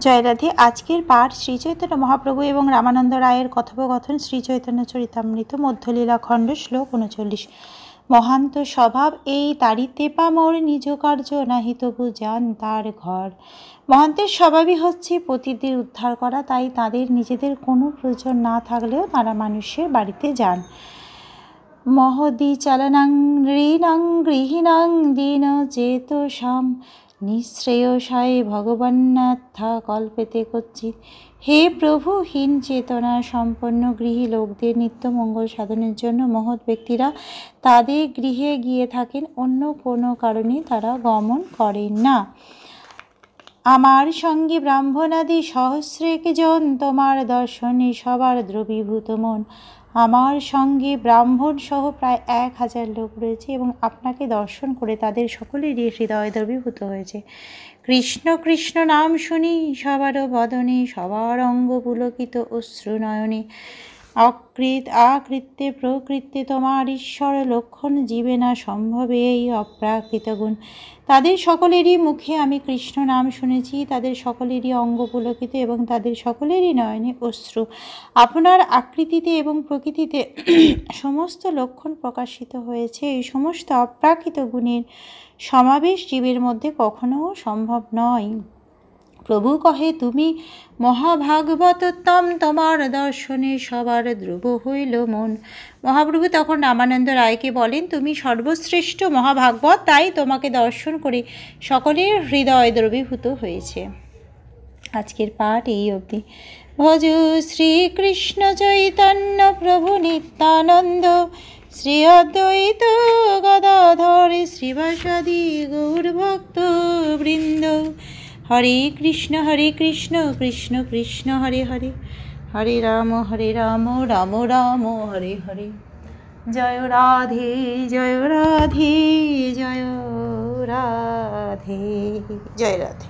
জয় রাধে। আজকের পাঠ শ্রী চৈতন্য মহাপ্রভু এবং রামানন্দ রায়ের কথোপকথন শ্রী চৈতন্য চরিতামৃত মধ্যলীলা খণ্ড শ্লোক 39। মহান্ত স্বভাব এই তারিতে পামর নিজ কার্য নাহি তবু যান তার ঘর। মহান্তের স্বভাবই হচ্ছে পতিদের উদ্ধার করা, তাই তাদের নিজেদের কোনো প্রয়োজন না থাকলেও তারা মানুষের বাড়িতে যান। মহদি চালনাং ঋণাং গৃহীণাং দীন চেতসাম নিঃশ্রেয়সায় ভগবান্নাথা কল্পেতে কচ্চিৎ। হে প্রভু, হীন চেতনা সম্পন্ন গৃহী লোকদের নিত্য মঙ্গল সাধনের জন্য মহৎ ব্যক্তিরা তাদের গৃহে গিয়ে থাকেন, অন্য কোনো কারণে তারা গমন করেন না। আমার সঙ্গে ব্রাহ্মণাদি সহস্রেক জন তোমার দর্শনে সবার দ্রবীভূত মন। আমার সঙ্গে ব্রাহ্মণ সহ প্রায় 1000 লোক রয়েছে এবং আপনাকে দর্শন করে তাদের সকলেরই হৃদয় দ্রবীভূত হয়েছে। কৃষ্ণ কৃষ্ণ নাম শুনি সবার বদনে, সবার অঙ্গ পুলকিত অশ্রু নয়নে। আকৃত্যে প্রকৃত্যে তোমার ঈশ্বর লক্ষণ, জীবে না সম্ভবে এই অপ্রাকৃত গুণ। তাদের সকলেরই মুখে আমি কৃষ্ণ নাম শুনেছি, তাদের সকলেরই অঙ্গ পুলকিত এবং তাদের সকলেরই নয়নে অশ্রু। আপনার আকৃতিতে এবং প্রকৃতিতে সমস্ত লক্ষণ প্রকাশিত হয়েছে। এই সমস্ত অপ্রাকৃত গুণের সমাবেশ জীবের মধ্যে কখনো সম্ভব নয়। প্রভু কহে, তুমি মহাভাগবতোত্তম, তোমার দর্শনে সবার ধ্রুব হইল মন। মহাপ্রভু তখন রামানন্দ রায়কে বলেন, তুমি সর্বশ্রেষ্ঠ মহাভাগবত, তাই তোমাকে দর্শন করে সকলের হৃদয় দ্রবীভূত হয়েছে। আজকের পাঠ এই অবধি। ভজ শ্রীকৃষ্ণ চৈতন্য প্রভু নিত্যানন্দ, শ্রী অদ্বৈত গদাধর শ্রীবাসাদি গৌরভক্ত বৃন্দ। হরে কৃষ্ণ কৃষ্ণ কৃষ্ণ হরে হরে, হরে রাম রাম রাম হরে হরে। জয় রাধে জয় রাধে জয় রাধে, জয় রাধে।